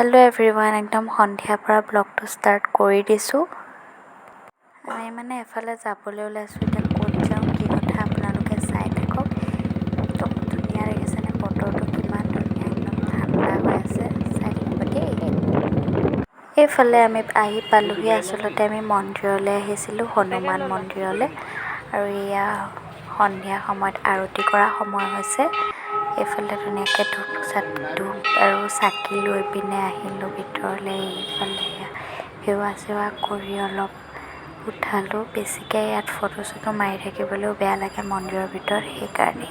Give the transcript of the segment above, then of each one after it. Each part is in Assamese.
হেল্ল' এভৰিৱান, একদম সন্ধিয়াৰ পৰা ব্লগটো ষ্টাৰ্ট কৰি দিছোঁ। আমি মানে এফালে যাবলৈ ওলাইছোঁ। এতিয়া ক'ত যাওঁ কি কথা আপোনালোকে চাই থাকক। একদম ধুনীয়া লাগিছেনে? বতৰটো কিমান ধুনীয়া, একদম ঠাণ্ডা হৈ আছে। চাই থাকিব দেই। এইফালে আমি আহি পালোহি। আচলতে আমি মন্দিৰলৈ আহিছিলোঁ, হনুমান মন্দিৰলৈ। আৰু এয়া সন্ধিয়া সময়ত আৰতি কৰা সময় হৈছে। এইফালে ধুনীয়াকৈ ধূপ আৰু চাকি লৈ পিনে আহিলোঁ ভিতৰলৈ। এইফালে সেৱা চেৱা কৰি অলপ উঠালোঁ। বেছিকৈ ইয়াত ফটো চটো মাৰি থাকিবলৈও বেয়া লাগে মন্দিৰৰ ভিতৰত, সেইকাৰণে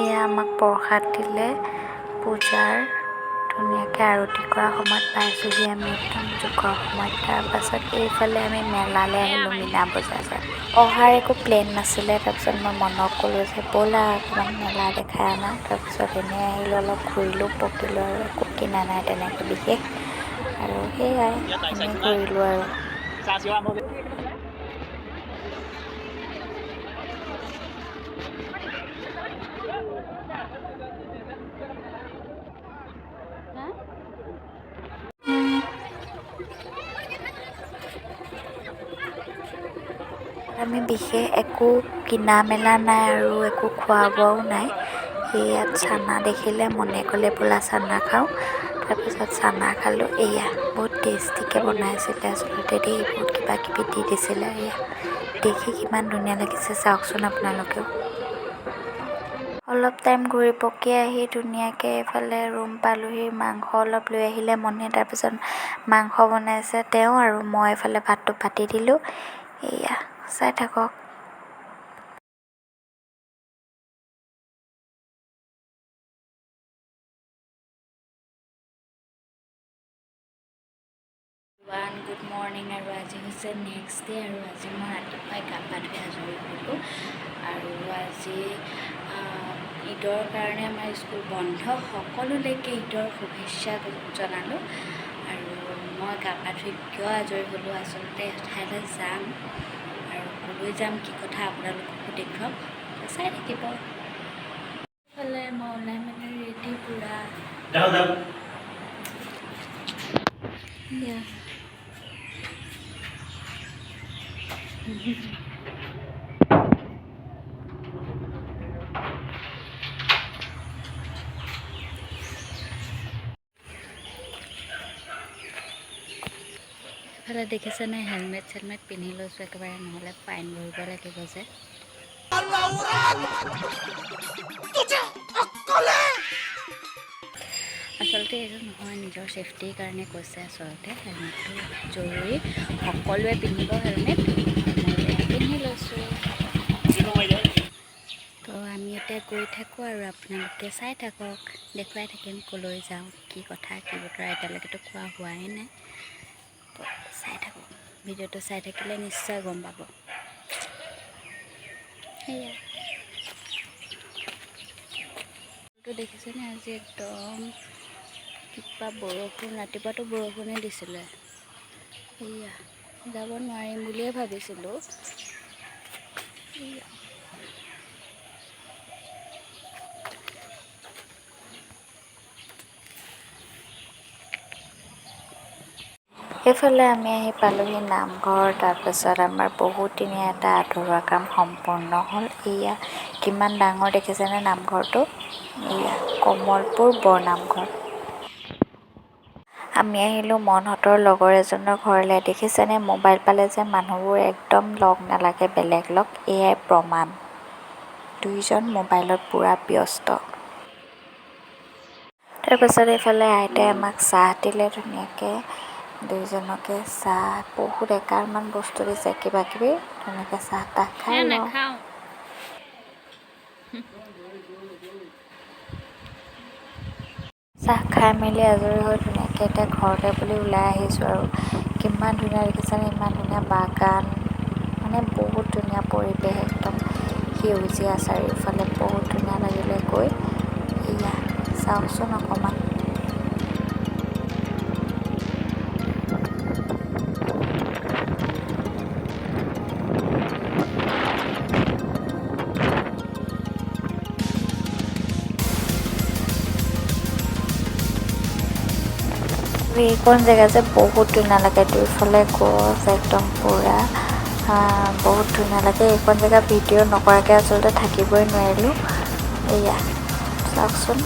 এয়া আমাক প্ৰসাদ দিলে। পূজাৰ ধুনীয়াকৈ আৰতি কৰা সময়ত পাইছোঁহি আমি, একদম জোখৰ সময়ত। তাৰপাছত এইফালে আমি মেলালৈ আহিলোঁ, মীনা বজাৰ। অহাৰ একো প্লেন নাছিলে। তাৰপিছত মই মনক ক'লোঁ যে ব'লা অকণমান মেলা দেখাই আনা। তাৰপিছত এনেই আহিলোঁ, অলপ ঘূৰিলোঁ পকিলোঁ আৰু একো কিনা নাই তেনেকৈ বিশেষ। আৰু সেয়াই এনেই ঘূৰিলোঁ আৰু। আমি বিশেষ একো কিনা মেলা নাই আৰু একো খোৱা বোৱাও নাই। ইয়াত চানা দেখিলে মনে ক'লে ব'লা চানা খাওঁ। তাৰপিছত চানা খালোঁ। এয়া বহুত টেষ্টিকৈ বনাইছিলে আচলতে দেই, বহুত কিবা কিবি দি দিছিলে। এয়া দেখি কিমান ধুনীয়া লাগিছে, চাওকচোন আপোনালোকেও। অলপ টাইম ঘূৰি পকি আহি ধুনীয়াকৈ এইফালে ৰুম পালোহি। মাংস অলপ লৈ আহিলে মনে। তাৰপিছত মাংস বনাইছে তেওঁ, আৰু মই এইফালে ভাতটো পাতি দিলোঁ। এয়া চাই থাকক। Good morning. আৰু আজি হৈছে নেক্সট ডে'। আৰু আজি মই ৰাতিপুৱাই গা পা ধুই আজৰি হ'লোঁ। আৰু আজি ঈদৰ কাৰণে আমাৰ স্কুল বন্ধ। সকলোলৈকে ঈদৰ শুভেচ্ছা জনালোঁ। আৰু মই গা পা ধুই কিয় আজৰি হ'লোঁ, আচলতে এঠাইলৈ যাম আৰু ক'লৈ যাম কি কথা আপোনালোককো দেখুৱাম, চাই থাকিব। এইফালে মই ওলাই মেলি ৰেডি পূৰা। এইফালে দেখিছেনে, হেলমেট চেলমেট পিন্ধি লৈছোঁ একেবাৰে, নহ'লে ফাইন ভৰিব লাগিব যে। আচলতে এইটো নহয়, নিজৰ ছেফটিৰ কাৰণে কৈছে। আচলতে হেলমেটটো জৰুৰী, সকলোৱে পিন্ধিব হেলমেট। মই পিন্ধি লৈছোঁ। তো আমি এতিয়া গৈ থাকোঁ আৰু আপোনালোকে চাই থাকক, দেখুৱাই থাকিম ক'লৈ যাওঁ কি কথা কি বতৰা। এতিয়ালৈকেতো খোৱা হোৱাই নাই, তো চাই থাকক। ভিডিঅ'টো চাই থাকিলে নিশ্চয় গম পাব। সেয়া দেখিছেনে, আজি একদম কিবা বৰষুণ। ৰাতিপুৱাতো বৰষুণে দিছিলে। সেয়া যাব নোৱাৰিম বুলিয়ে ভাবিছিলোঁ। এইফালে আমি আহি পালোহি নামঘৰ। তাৰপিছত আমাৰ বহুতদিনীয়া এটা আধৰুৱা কাম সম্পূৰ্ণ হ'ল। এয়া কিমান ডাঙৰ দেখিছেনে নামঘৰটো। এয়া কমলপুৰ বৰনামঘৰ। আমি আহিলোঁ মনহঁতৰ লগৰ এজনৰ ঘৰলৈ। দেখিছেনে, মোবাইল পালে যে মানুহবোৰ একদম লগ নালাগে, বেলেগ লগ। এয়াই প্ৰমাণ, দুইজন মোবাইলত পূৰা ব্যস্ত। তাৰপাছত এইফালে আইতাই আমাক চাহ দিলে ধুনীয়াকৈ। দুইজনকে চাহ বহুত এগালমান বস্তু দিছে, কিবা কিবি। ধুনীয়াকৈ চাহ তাহ খাই লওঁ। চাহ খাই মেলি আজৰি হৈ ধুনীয়াকৈ এতিয়া ঘৰলৈ বুলি ওলাই আহিছোঁ। আৰু কিমান ধুনীয়া দেখিছেনে, ইমান ধুনীয়া বাগান, মানে বহুত ধুনীয়া পৰিৱেশ, একদম সেউজীয়া চাৰিওফালে, বহুত ধুনীয়া লাগিলে গৈ। এয়া চাওকচোন অকণমান। এইকণ জেগা যে বহুত ধুনীয়া লাগে, দুইফালে গছ একদম পূৰা বহুত ধুনীয়া লাগে। এইকণ জেগা ভিডিঅ' নকৰাকৈ আচলতে থাকিবই নোৱাৰিলোঁ। এয়া চাওকচোন।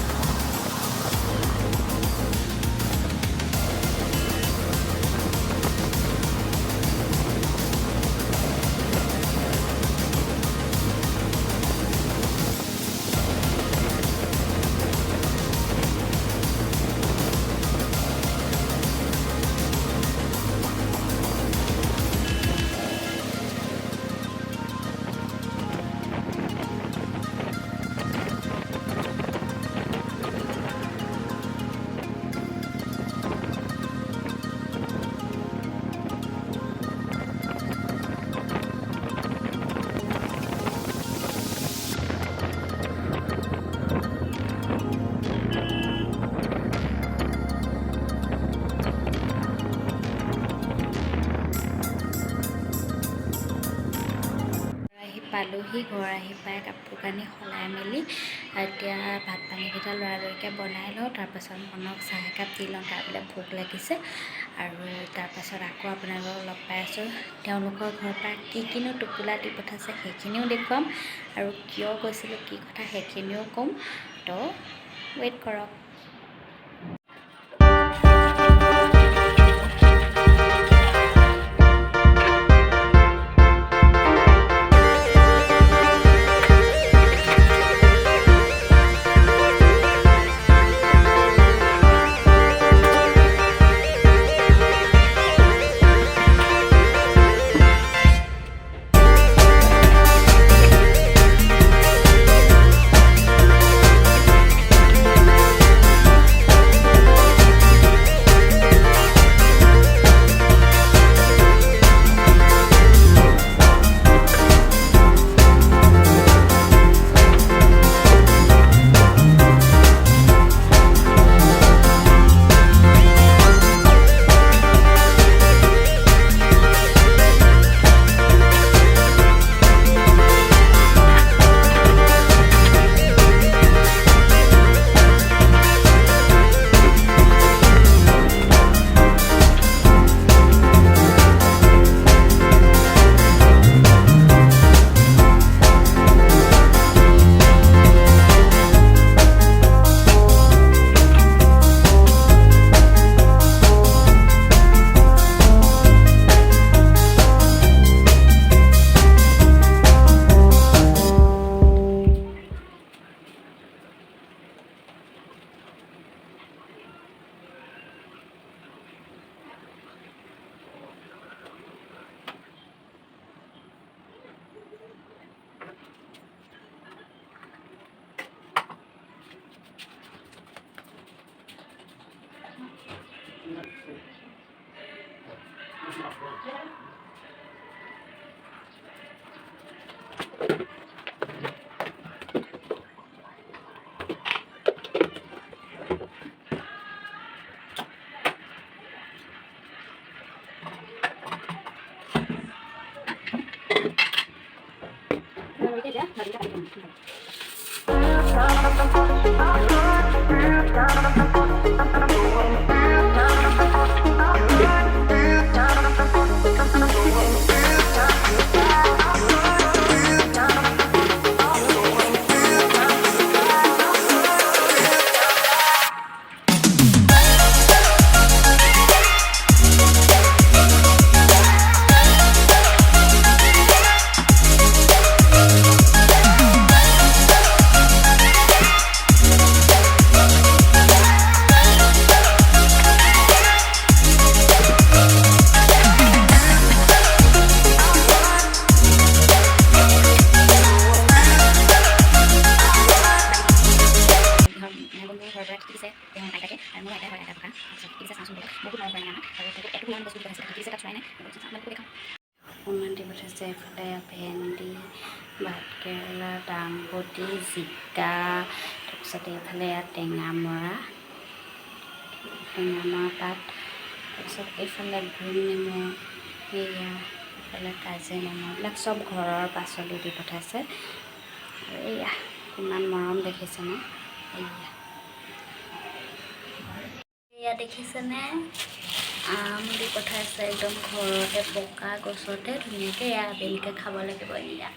পালোহি, ঘৰ আহি পাই কাপোৰ কানি সলাই মেলি এতিয়া ভাত পানীকেইটা লৰালৰিকৈ বনাই লওঁ। তাৰপাছত মনক চাহ একাপ দি লওঁ, তাৰ বোলে ভোক লাগিছে। আৰু তাৰপাছত আকৌ আপোনালোকক লগ পাই আছোঁ। তেওঁলোকৰ ঘৰৰ পৰা কিনো টোপোলা দি পঠাইছে সেইখিনিও দেখুৱাম, আৰু কিয় গৈছিলোঁ কি কথা সেইখিনিও ক'ম। তো ৱেইট কৰক। অকণমান দি পঠাইছে। এইফালে ভেন্দি, ভাতকেৰেলা, দাংবডি, জিকা, তাৰপিছতে এইফালে টেঙামৰা পাত, তাৰপিছত এইফালে গোল নেমু, এয়া এইফালে কাজি নেমু, এইবিলাক চব ঘৰৰ পাচলি দি পঠাইছে। আৰু এয়া কিমান মৰম দেখিছেনে। এয়া দেখিছেনে আম দি পঠাইছে একদম ঘৰতে পকা গছতে ধুনীয়াকৈ এয়া আবেলিকৈ খাব লাগিব এয়া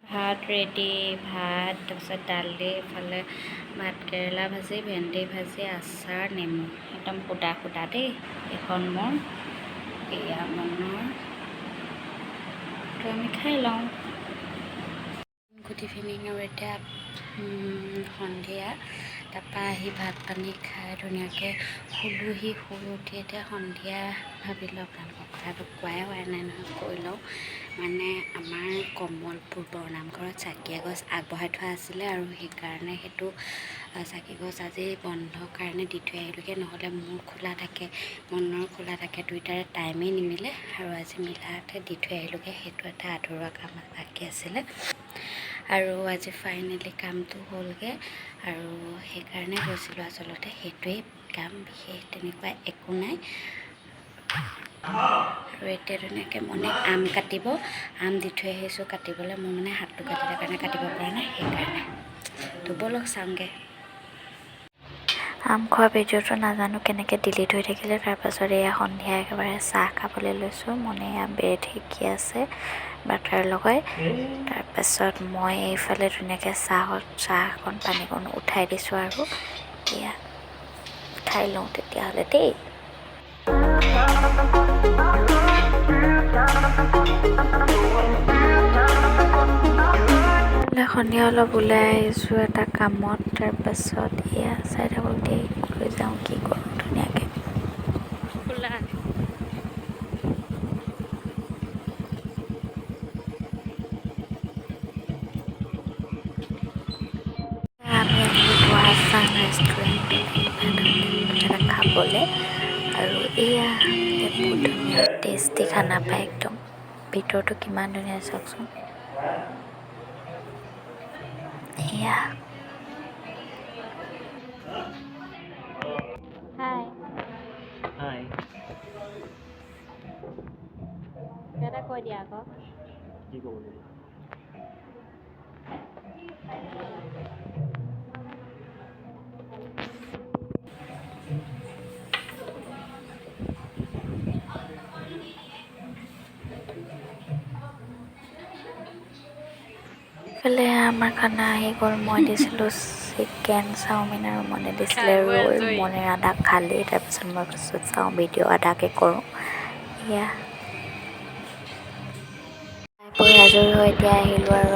ভাত ৰেডি ভাত তাৰপিছত দালি এফালে ভাত কেৰেলা ভাজি ভেন্দি ভাজি আচাৰ নেমু একদম সুদা সুদা দেই এখন মোৰ এয়া মনৰ তো আমি খাই লওঁ গুড ইভিনিং আৰু এতিয়া সন্ধিয়া তাৰপৰা আহি ভাত পানী খাই ধুনীয়াকৈ শুলোহি শুই উঠি এতিয়া সন্ধিয়া ভাবিলোঁ আপোনালোকক কথাটো কোৱাই হোৱা নাই নহয় কৈ লওঁ মানে আমাৰ কমলপুৰ বৰনামঘৰত চাকি এগছ আগবঢ়াই থোৱা আছিলে আৰু সেইকাৰণে সেইটো চাকি গছ আজি বন্ধ কাৰণে দি থৈ আহিলোঁগৈ নহ'লে মোৰ খোলা থাকে মনৰ খোলা থাকে দুইটাৰে টাইমেই নিমিলে আৰু আজি মিলাতে দি থৈ আহিলোঁগৈ সেইটো এটা আধৰুৱা কাম বাকী আছিলে আৰু আজি ফাইনেলি কামটো হ'লগৈ আৰু সেইকাৰণে গৈছিলোঁ আচলতে সেইটোৱেই কাম বিশেষ তেনেকুৱা একো নাই আৰু এতিয়া ধুনীয়াকৈ মনে আম কাটিব আম দি থৈ আহিছোঁ কাটিবলৈ মোৰ মানে হাতটো কাটিলে কাৰণে কাটিব পৰা নাই সেইকাৰণে তো ব'লক চাওঁগৈ আম খোৱা ভিডিঅ'টো নাজানো কেনেকৈ ডিলিট হৈ থাকিলে তাৰপাছত এয়া সন্ধিয়া একেবাৰে চাহ খাবলৈ লৈছোঁ মনে এয়া ব্ৰেড সেকি আছে বাটাৰ লগাই তাৰপাছত মই এইফালে ধুনীয়াকৈ চাহকণ পানীকণ উঠাই দিছোঁ আৰু এয়া খাই লওঁ তেতিয়াহ'লে দেই সন্ধিয়া অলপ ওলাই আহিছোঁ এটা কামত তাৰপাছত এয়া চাই থাকোঁ দেই লৈ যাওঁ কি কৰোঁ ধুনীয়াকৈ খোলা আমি আহিলোঁ আছাম ৰেষ্টুৰেণ্টত খাবলৈ আৰু এয়া বহুত ধুনীয়া টেষ্টি খানা পায় একদম ভিতৰটো কিমান ধুনীয়া চাওকচোন এয়া হাই এটা কৈ দিয়া আকৌ কি ক'ব লাগিব ইফালে আমাৰ খানা আহি গ'ল মই দিছিলোঁ চিকেন চাওমিন আৰু মনে দিছিলে ৰোল মনে আধা খালি তাৰপিছত মই কৈছোঁ চাওঁ ভিডিঅ' আধাকে কৰোঁ এয়া আজৰি হৈ এতিয়া আহিলোঁ আৰু